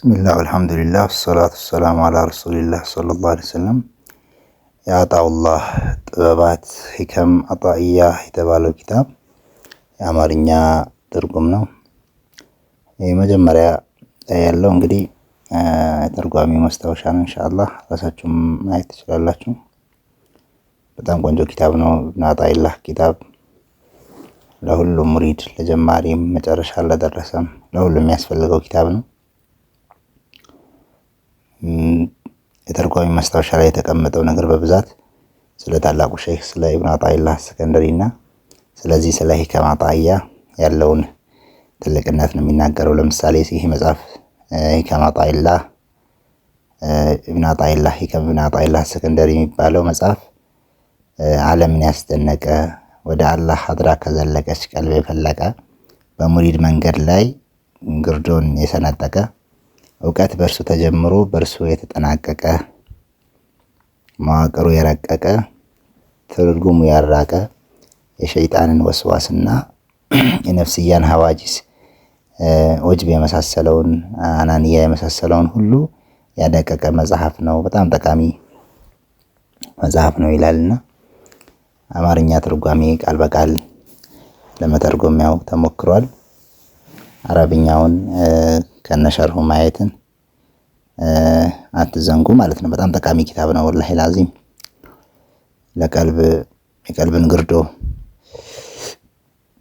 ብስሚላህ አልሐምዱሊላህ ወሰላቱ ወሰላሙ አላ ረሱሊላህ ሰለላሁ ዐለይሂ ወሰለም። የአጣኡላህ ጥበባት ሂከም አጣኢያ የተባለው ኪታብ የአማርኛ ትርጉም ነው። የመጀመሪያ ያለው እንግዲህ ተርጓሚ ማስታወሻ ነው። ኢንሻአላህ ራሳችሁም ማየት ትችላላችሁ። በጣም ቆንጆ ኪታብ ነው። ኢብኑ አጣኢላህ ኪታብ ለሁሉም ሙሪድ ለጀማሪም መጨረሻ ለደረሰም ለሁሉም የሚያስፈልገው ኪታብ ነው። የተርጓሚ ማስታወሻ ላይ የተቀመጠው ነገር በብዛት ስለ ታላቁ ሼህ ስለ ኢብኑ አጣኢላህ ሰከንደሪ እና ስለዚህ ስለ ሂከም አጣኢያ ያለውን ትልቅነት ነው የሚናገረው። ለምሳሌ ይህ መጽሐፍ ሂከም አጣኢላህ ኢብኑ አጣኢላህ ሂከም ኢብኑ አጣኢላህ ሰከንደሪ የሚባለው መጽሐፍ ዓለምን ያስደነቀ ወደ አላህ ሀድራ ከዘለቀች ቀልብ የፈለቀ በሙሪድ መንገድ ላይ ግርዶን የሰነጠቀ እውቀት በእርሱ ተጀምሮ በእርሱ የተጠናቀቀ መዋቅሩ የረቀቀ ትርጉሙ ያራቀ የሸይጣንን ወስዋስና የነፍስያን ሀዋጂስ ወጅብ የመሳሰለውን አናንያ የመሳሰለውን ሁሉ ያደቀቀ መጽሐፍ ነው። በጣም ጠቃሚ መጽሐፍ ነው ይላልና አማርኛ ትርጓሜ ቃል በቃል ለመተርጎም ያው ተሞክሯል። አረብኛውን ከነሸርሁ ማየትን አትዘንጉ ማለት ነው። በጣም ጠቃሚ ኪታብ ነው ወላሂ ላዚም ለቀልብ የቀልብን ግርዶ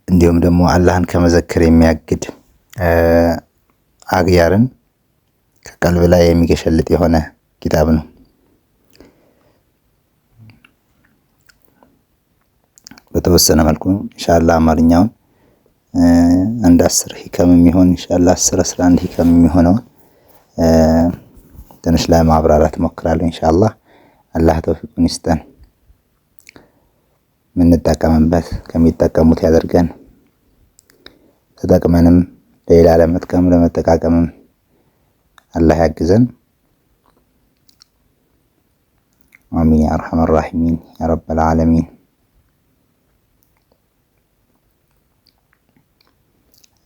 እንዲሁም ደግሞ አላህን ከመዘከር የሚያግድ አግያርን ከቀልብ ላይ የሚገሸልጥ የሆነ ኪታብ ነው። በተወሰነ መልኩ ኢንሻአላህ አማርኛውን አንድ 10 ሂከም የሚሆን ኢንሻአላህ 11 ሂከም የሚሆነውን ትንሽ ላይ ማብራራት እሞክራለሁ ኢንሻአላህ። አላህ ተውፊቁን ይስጠን፣ የምንጠቀምበት ከሚጠቀሙት ያደርገን፣ ተጠቅመንም ሌላ ለመጥቀም ለመጠቃቀምም አላህ ያግዘን። አሚን ያ አርሐመር ራሒሚን ያ ረበል ዓለሚን።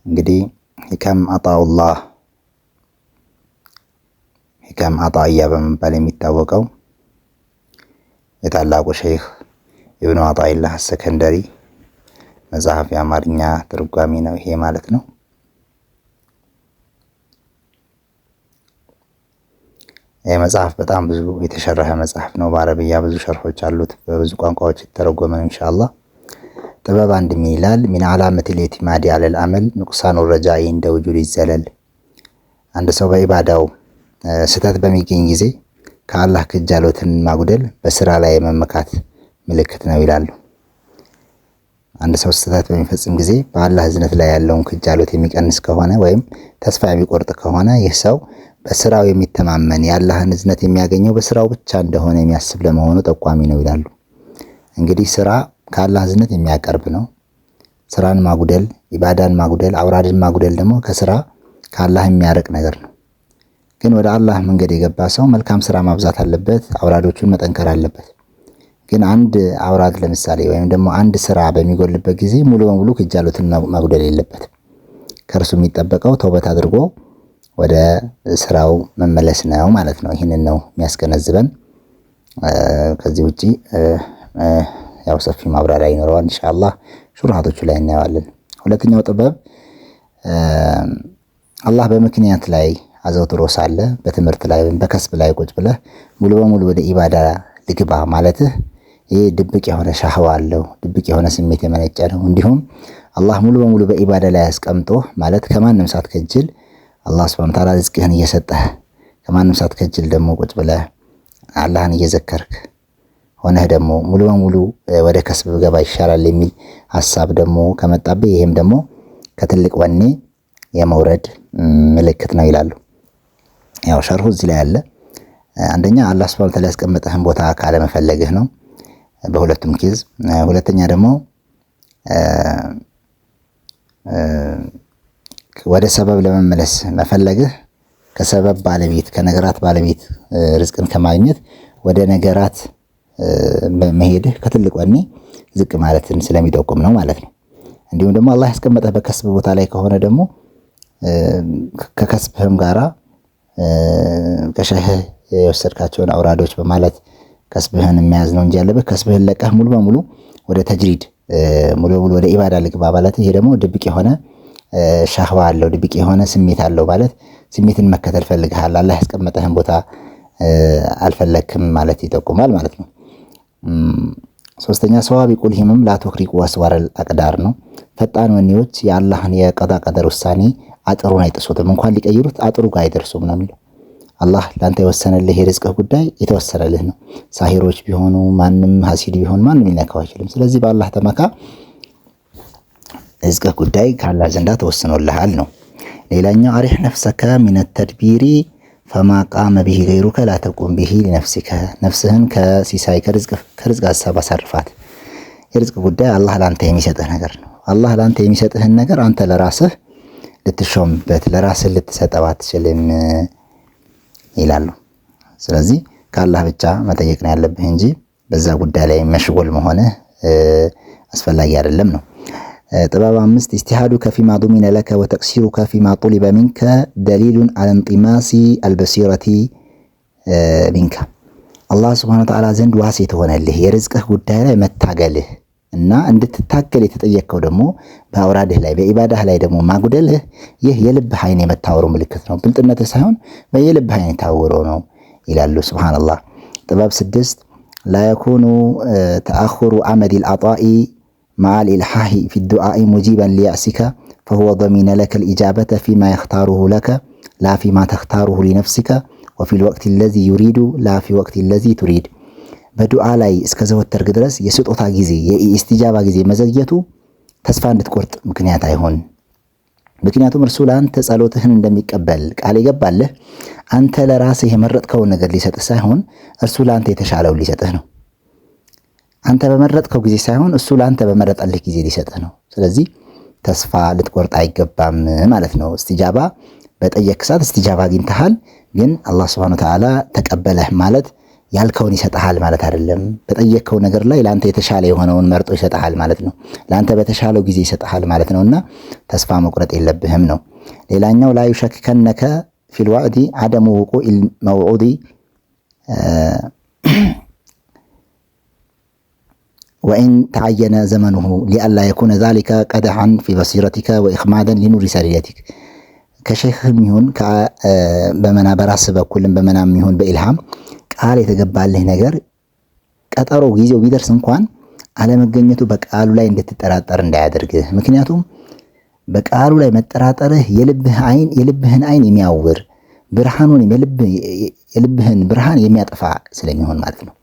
እንግዲህ ሂከም አጣኡላህ ሂከም አጣኢያ በመባል የሚታወቀው የታላቁ ሼህ ኢብኑ አጣኢላህ ሰከንደሪ መጽሐፍ የአማርኛ ትርጓሜ ነው ይሄ ማለት ነው። ይህ መጽሐፍ በጣም ብዙ የተሸረሐ መጽሐፍ ነው። በአረብያ ብዙ ሸርሖች አሉት። በብዙ ቋንቋዎች የተተረጎመ ነው ኢንሻአላህ። ጥበብ አንድ ምን ይላል? ሚን ዓላመት ልኢዕቲማዲ ዐለል ዐመል ኑቅሳኑ ረጃኢ እንደ ውጁድ ይዘለል። አንድ ሰው በኢባዳው ስህተት በሚገኝ ጊዜ ከአላህ ክጃሎትን ማጉደል በስራ ላይ የመመካት ምልክት ነው ይላሉ። አንድ ሰው ስህተት በሚፈጽም ጊዜ በአላህ እዝነት ላይ ያለውን ክጃሎት የሚቀንስ ከሆነ ወይም ተስፋ የሚቆርጥ ከሆነ ይህ ሰው በስራው የሚተማመን የአላህን እዝነት የሚያገኘው በስራው ብቻ እንደሆነ የሚያስብ ለመሆኑ ጠቋሚ ነው ይላሉ። እንግዲህ ስራ ከአላህ እዝነት የሚያቀርብ ነው። ስራን ማጉደል፣ ኢባዳን ማጉደል፣ አውራድን ማጉደል ደግሞ ከስራ ከአላህ የሚያርቅ ነገር ነው። ግን ወደ አላህ መንገድ የገባ ሰው መልካም ስራ ማብዛት አለበት፣ አውራዶቹን መጠንከር አለበት። ግን አንድ አውራድ ለምሳሌ ወይም ደግሞ አንድ ስራ በሚጎልበት ጊዜ ሙሉ በሙሉ ክጃሎትን ማጉደል የለበትም። ከእርሱ የሚጠበቀው ተውበት አድርጎ ወደ ስራው መመለስ ነው ማለት ነው። ይህንን ነው የሚያስገነዝበን። ከዚህ ውጪ ያው ሰፊ ማብራሪያ ይኖረዋል ኢንሻአላህ፣ ሹርሃቶቹ ላይ እናየዋለን። ሁለተኛው ጥበብ አላህ በምክንያት ላይ አዘውትሮ ሳለ በትምህርት ላይ ወይም በከስብ ላይ ቁጭ ብለህ ሙሉ በሙሉ ወደ ኢባዳ ልግባ ማለትህ ይህ ድብቅ የሆነ ሻህዋ አለው፣ ድብቅ የሆነ ስሜት የመነጨ ነው። እንዲሁም አላህ ሙሉ በሙሉ በኢባዳ ላይ አስቀምጦ ማለት ከማንም ሳትከጅል አላህ ሱብሓነሁ ወተዓላ ሪዝቅህን እየሰጠህ ከማንም ሳትከጅል ደግሞ ቁጭ ብለህ አላህን እየዘከርክ ሆነህ ደግሞ ሙሉ በሙሉ ወደ ከስብ ገባ ይሻላል የሚል ሐሳብ ደግሞ ከመጣብህ ይሄም ደግሞ ከትልቅ ወኔ የመውረድ ምልክት ነው ይላሉ። ያው ሸርሁ እዚህ ላይ አለ። አንደኛ አላህ ሱብሓነሁ ወተዓላ ያስቀመጠህን ቦታ ካለመፈለግህ ነው በሁለቱም ኬዝ። ሁለተኛ ደግሞ ወደ ሰበብ ለመመለስ መፈለግህ ከሰበብ ባለቤት ከነገራት ባለቤት ርዝቅን ከማግኘት ወደ ነገራት መሄድህ ከትልቅ ወኔ ዝቅ ማለትን ስለሚጠቁም ነው ማለት ነው። እንዲሁም ደግሞ አላህ ያስቀመጠህ በከስብ ቦታ ላይ ከሆነ ደግሞ ከከስብህም ጋራ ከሸህ የወሰድካቸውን አውራዶች በማለት ከስብህን የሚያዝ ነው እንጂ ያለብህ ከስብህን ለቀህ ሙሉ በሙሉ ወደ ተጅሪድ ሙሉ በሙሉ ወደ ኢባዳ ልግባ ማለት ይሄ ደግሞ ድብቅ የሆነ ሻህዋ አለው፣ ድብቅ የሆነ ስሜት አለው ማለት ስሜትን መከተል ፈልግሃል፣ አላህ ያስቀመጠህን ቦታ አልፈለክም ማለት ይጠቁማል ማለት ነው። ሶስተኛ ሰዋቢቁል ሂመም ላቱክሪቁ አስዋረል አቅዳር ነው። ፈጣን ወኔዎች የአላህን የቀዳ ቀደር ውሳኔ አጥሩን አይጥሱትም፣ እንኳን ሊቀይሩት አጥሩ ጋር አይደርሱም ነው የሚለው። አላህ ለአንተ የወሰነልህ የርዝቅህ ጉዳይ የተወሰነልህ ነው። ሳሂሮች ቢሆኑ ማንም ሐሲድ ቢሆን ማንም ሊነካው አይችልም። ስለዚህ በአላህ ተመካ፣ ርዝቅህ ጉዳይ ከአላህ ዘንዳ ተወስኖልሃል ነው። ሌላኛው አሪህ ነፍሰከ ሚነ ተድቢሪ ፈማ ቃመ ቢሂ ገይሩከ ላተቁም ቢሂ ሊነፍሲከ፣ ነፍስህን ከሲሳይ ከርዝቅ ሀሳብ አሳርፋት። የርዝቅ ጉዳይ አላህ ለአንተ የሚሰጥህ ነገር ነው። አላህ ለአንተ የሚሰጥህን ነገር አንተ ለራስህ ልትሾምበት ለራስህ ልትሰጠው አትችልም ይላሉ። ስለዚህ ከአላህ ብቻ መጠየቅ ነው ያለብህ እንጂ በዛ ጉዳይ ላይ መሽጎል መሆንህ አስፈላጊ አይደለም ነው። ጥበብ 5 ኢስቲሃዱከ ፊማ ዱሚነ ለከ ወተቅሲሩከ ፊማ ጡሊበ ሚንከ ደሊሉን ዐለ እንጢማሲ አልበሲረቲ ሚንከ። አላህ ሱብሓነሁ ወተዓላ ዘንድ ዋስ የተሆነልህ የርዝቅህ ጉዳይ ላይ መታገልህ እና እንድትታገል የተጠየቅከው ደግሞ በአውራድህ ላይ በኢባዳህ ላይ ደግሞ ማጉደልህ ይህ የልብህ አይን የመታወሩ ምልክት ነው። ብልጥነትህ ሳይሆን በየልብህ አይን የታወሮ ነው ይላሉ። ሱብሓነላህ። ጥበብ 6 ላ የኩኑ ተአኹሩ አመዲል አጣኢ መዓል ኢልሓሂ ፊ ዱዓኢ ሙጂበን ሊያእሲከ ፈሁወ ضሚነ ለከ ልኢጃበተ ፊማ የኽታሩሁ ለከ ላ ፊማ ተኽታሩሁ ሊነፍሲከ ወፊል ወቅት ለዚ ዩሪዱ ላ ፊ ወቅት ለዚ ቱሪድ። በዱዓ ላይ እስከ ዘወተርክ ድረስ የስጦታ ጊዜ የኢስቲጃባ ጊዜ መዘግየቱ ተስፋ እንድትቆርጥ ምክንያት አይሆን። ምክንያቱም እርሱ ለአንተ ጸሎትህን እንደሚቀበል ቃል ይገባልህ አንተ ለራስህ የመረጥከውን ነገር ሊሰጥህ ሳይሆን እርሱ ለአንተ የተሻለውን ሊሰጥህ ነው። አንተ በመረጥከው ጊዜ ሳይሆን እሱ ለአንተ በመረጠልህ ጊዜ ሊሰጥህ ነው። ስለዚህ ተስፋ ልትቆርጥ አይገባም ማለት ነው። እስቲጃባ በጠየቅ ሰዓት እስቲጃባ አግኝተሃል፣ ግን አላህ ሱብሓነሁ ወተዓላ ተቀበለህ ማለት ያልከውን ይሰጥሃል ማለት አይደለም። በጠየቅከው ነገር ላይ ለአንተ የተሻለ የሆነውን መርጦ ይሰጥሃል ማለት ነው። ለአንተ በተሻለው ጊዜ ይሰጥሃል ማለት ነውና ተስፋ መቁረጥ የለብህም ነው። ሌላኛው ላ ዩሸክከነከ ፊል ወዕዲ አደሙ ውቁኢል መውዑዲ ወኢን ተዓየነ ዘመኑሁ ሊአላ የኩነ ዛሊከ ቀድሐን ፊ በሲረቲከ ወኢኽማደን ሊኑሪ ሰሪረቲክ። ከሼኽም ይሁን በራስህ በኩልም በመናም ይሁን በኢልሃም ቃል የተገባልህ ነገር ቀጠሮ ጊዜው ቢደርስ እንኳን አለመገኘቱ በቃሉ ላይ እንድትጠራጠር እንዳያደርግህ። ምክንያቱም በቃሉ ላይ መጠራጠርህ የልብህን አይን የሚያውር ብርሃኑን የልብህን ብርሃን የሚያጠፋ ስለሚሆን ማለት ነው።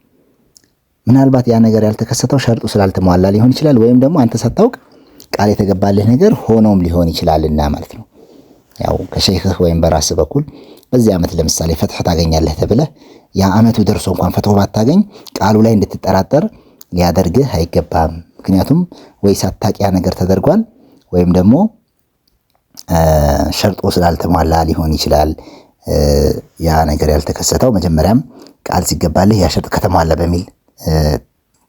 ምናልባት ያ ነገር ያልተከሰተው ሸርጡ ስላልተሟላ ሊሆን ይችላል፣ ወይም ደግሞ አንተ ሳታውቅ ቃል የተገባልህ ነገር ሆኖም ሊሆን ይችላልና ማለት ነው። ያው ከሼኽህ ወይም በራስህ በኩል በዚህ ዓመት ለምሳሌ ፈትሕ ታገኛለህ ተብለህ ያ ዓመቱ ደርሶ እንኳን ፈትሕ ባታገኝ ቃሉ ላይ እንድትጠራጠር ሊያደርግህ አይገባም። ምክንያቱም ወይ ሳታውቅ ያ ነገር ተደርጓል ወይም ደግሞ ሸርጦ ስላልተሟላ ሊሆን ይችላል ያ ነገር ያልተከሰተው። መጀመሪያም ቃል ሲገባልህ ያ ሸርጥ ከተሟላ በሚል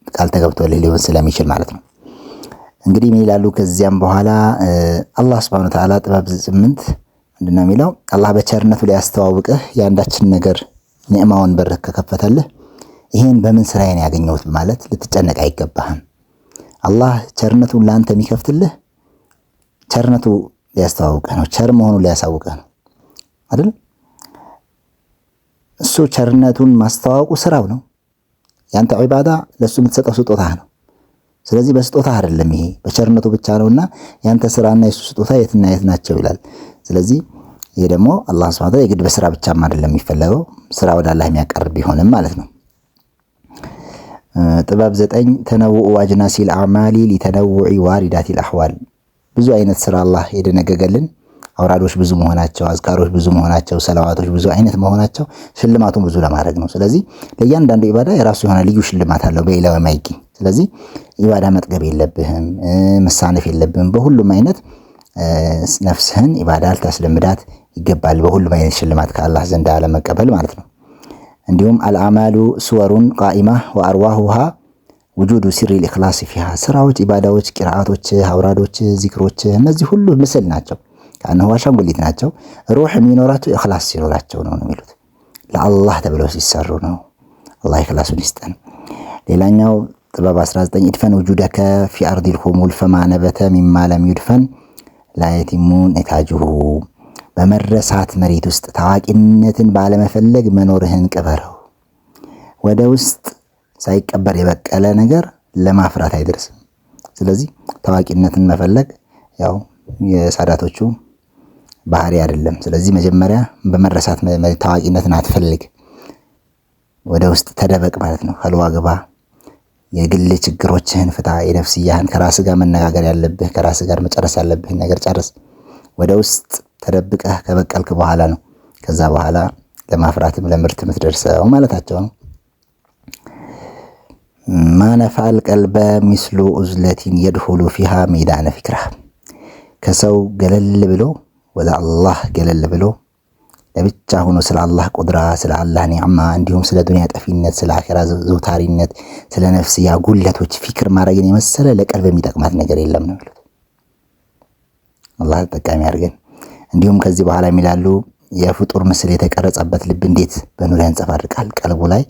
ቃል ተገብቶልህ ሊሆን ስለሚችል ማለት ነው። እንግዲህ ምን ይላሉ ከዚያም በኋላ አላህ ሱብሓነሁ ወተዓላ ጥበብ 8 ምንድነው የሚለው? አላህ በቸርነቱ ላይ ያስተዋውቅህ የአንዳችን ነገር ኒዕማውን በር ከከፈተልህ ይሄን በምን ስራዬን ያገኘሁት ማለት ልትጨነቅ አይገባህም። አላህ ቸርነቱን ለአንተ የሚከፍትልህ ቸርነቱ ሊያስተዋውቅህ ነው፣ ቸር መሆኑን ሊያሳውቅህ ነው አይደል? እሱ ቸርነቱን ማስተዋወቁ ስራው ነው። ያንተ ዒባዳ ለሱ የምትሰጠው ስጦታ ነው። ስለዚህ በስጦታ አይደለም ይሄ በቸርነቱ ብቻ ነውና ያንተ ስራና የሱ ስጦታ የትና የት ናቸው ይላል። ስለዚህ ይሄ ደግሞ አላህ ሱብሓነሁ ወተዓላ የግድ በስራ ብቻም አይደለም የሚፈለገው ስራ ወደ አላህ የሚያቀርብ ቢሆንም ማለት ነው። ጥበብ 9 ተነውኡ አጅናሲል አዕማሊ ሊተነውዒ ዋሪዳቲል አሕዋል። ብዙ አይነት ስራ አላህ የደነገገልን አውራዶች ብዙ መሆናቸው፣ አዝካሮች ብዙ መሆናቸው፣ ሰላዋቶች ብዙ አይነት መሆናቸው ሽልማቱን ብዙ ለማድረግ ነው። ስለዚህ ለእያንዳንዱ ኢባዳ የራሱ የሆነ ልዩ ሽልማት አለው በሌላው የማይገኝ። ስለዚህ ኢባዳ መጥገብ የለብህም፣ መሳነፍ የለብህም። በሁሉም አይነት ነፍስህን ኢባዳ ልታስለምዳት ይገባል። በሁሉም አይነት ሽልማት ከአላህ ዘንድ አለመቀበል ማለት ነው። እንዲሁም አልአማሉ ሱወሩን ቃኢማ ወአርዋሁሃ ውጁዱ ሲሪል ኢኽላስ ፊሃ። ስራዎች፣ ኢባዳዎች፣ ቂራአቶች፣ አውራዶች፣ ዚክሮች እነዚህ ሁሉ ምስል ናቸው። ከአንሁ አሻንጉሊት ናቸው። ሩህ የሚኖራቸው ኢኽላስ ሲኖራቸው ነው የሚሉት። ለአላህ ተብለው ሲሰሩ ነው። አላህ ኢኽላሱን ይስጠን። ሌላኛው ጥበብ 19 ኢድፈን ውጁደከ ፊ አርዲል ሁሙል ፈማ ነበተ ሚማ ለም ዩድፈን ላ የቲሙ ነታጅሁ። በመረሳት መሬት ውስጥ ታዋቂነትን ባለመፈለግ መኖርህን ቅበረው። ወደ ውስጥ ሳይቀበር የበቀለ ነገር ለማፍራት አይደርስም። ስለዚህ ታዋቂነትን መፈለግ ያው የሳዳቶቹ ባህሪ አይደለም። ስለዚህ መጀመሪያ በመረሳት ታዋቂነትን አትፈልግ፣ ወደ ውስጥ ተደበቅ ማለት ነው። ኸልዋ ግባ፣ የግል ችግሮችህን ፍታ፣ የነፍስያህን ከራስ ጋር መነጋገር ያለብህ ከራስ ጋር መጨረስ ያለብህን ነገር ጨርስ። ወደ ውስጥ ተደብቀህ ከበቀልክ በኋላ ነው ከዛ በኋላ ለማፍራትም ለምርት የምትደርሰው ማለታቸው ነው። ማነፋል ቀልበ ሚስሉ ኡዝለቲን የድኹሉ ፊሃ ሚዳነ ፊክራ። ከሰው ገለል ብሎ ወደ አላህ ገለል ብሎ ለብቻ ሆኖ ስለ አላህ ቁድራ፣ ስለ አላህ ኒዕማ፣ እንዲሁም ስለ ዱንያ ጠፊነት፣ ስለ አኺራ ዘውታሪነት፣ ስለ ነፍስያ ጉለቶች ፊክር ማድረግን የመሰለ ለቀልብ የሚጠቅማት ነገር የለም ነው የሚሉት። አላህ ተጠቃሚ አድርገን። እንዲሁም ከዚህ በኋላ የሚላሉ የፍጡር ምስል የተቀረጸበት ልብ እንዴት በኑር ያንጸባርቃል። ቀልቡ ላይ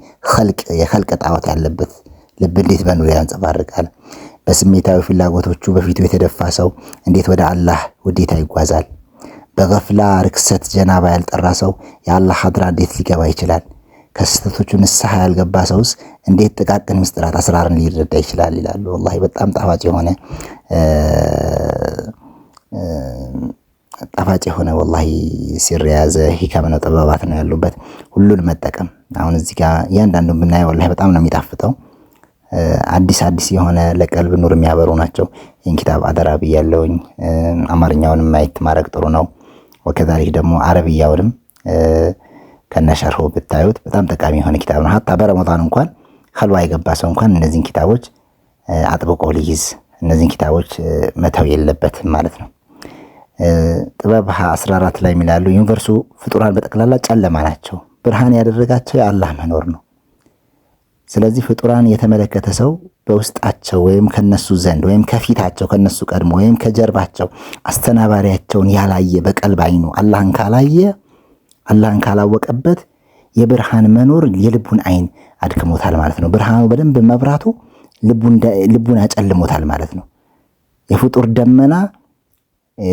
የኸልቅ ጣዖት ያለበት ልብ እንዴት በኑር ያንጸባርቃል። በስሜታዊ ፍላጎቶቹ በፊቱ የተደፋ ሰው እንዴት ወደ አላህ ውዴታ ይጓዛል። በገፍላ ርክሰት ጀናባ ያልጠራ ሰው የአላህ ሐድራ እንዴት ሊገባ ይችላል? ከስተቶቹ ንስሐ ያልገባ ሰውስ እንዴት ጥቃቅን ምስጢራት አስራርን ሊረዳ ይችላል ይላሉ። ወላሂ በጣም ጣፋጭ የሆነ ወላሂ ሲር የያዘ ሂካም ነው፣ ጥበባት ነው ያሉበት። ሁሉን መጠቀም አሁን እዚህ ጋር እያንዳንዱን ብናየው ወላሂ በጣም ነው የሚጣፍጠው። አዲስ የሆነ ለቀልብ ኑር የሚያበሩ ናቸው። ይህን ኪታብ አደራ ብያለሁኝ። አማርኛውንም ማየት ማድረግ ጥሩ ነው። ወከዛሊክ ደግሞ አረብያውንም ከነሸርሁ ብታዩት በጣም ጠቃሚ የሆነ ኪታብ ነው። ሀታ በረመዳን እንኳን ኸልዋ የገባ ሰው እንኳን እነዚህን ኪታቦች አጥብቆ ሊይዝ፣ እነዚህን ኪታቦች መተው የለበትም ማለት ነው። ጥበብ 14 ላይ የሚላሉ ዩኒቨርሱ ፍጡራን በጠቅላላ ጨለማ ናቸው፣ ብርሃን ያደረጋቸው የአላህ መኖር ነው። ስለዚህ ፍጡራን የተመለከተ ሰው በውስጣቸው ወይም ከነሱ ዘንድ ወይም ከፊታቸው ከነሱ ቀድሞ ወይም ከጀርባቸው አስተናባሪያቸውን ያላየ በቀልብ አይኑ አላህን ካላየ አላህን ካላወቀበት የብርሃን መኖር የልቡን አይን አድክሞታል ማለት ነው። ብርሃኑ በደንብ መብራቱ ልቡን ያጨልሞታል ማለት ነው። የፍጡር ደመና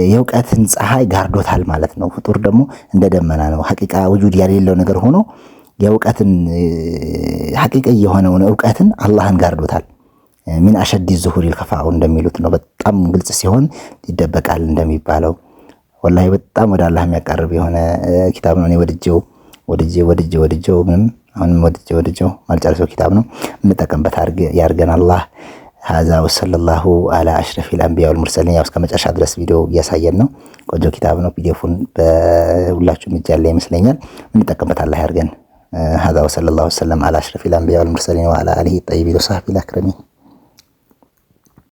የእውቀትን ፀሐይ ጋርዶታል ማለት ነው። ፍጡር ደግሞ እንደ ደመና ነው። ሐቂቃ ውጁድ የሌለው ነገር ሆኖ የእውቀትን ሐቂቃ የሆነውን እውቀትን አላህን ጋርዶታል። ሚን አሸዲ ዙሁሪ ልከፋኡ እንደሚሉት ነው። በጣም ግልጽ ሲሆን ይደበቃል እንደሚባለው ወላሂ በጣም ወደ አላህ የሚያቀርብ የሆነ ኪታብ ነው። እኔ ወድጄው ምንም አሁንም ወድጄው ማልጨርሰው ኪታብ ነው። እንጠቀምበት ያርገን አላህ። ሀዛ ወሰለላሁ አላ አሽረፊል አንቢያ ወልሙርሰሊን። ያው እስከ መጨረሻ ድረስ ቪዲዮ እያሳየን ነው። ቆንጆ ኪታብ ነው። ፒዲኤፉን በሁላችሁም እጅ ያለ ይመስለኛል። እንጠቀምበት አላህ ያርገን። هذا وصلى الله وسلم على أشرف الأنبياء والمرسلين وعلى آله الطيبين وصحبه الأكرمين.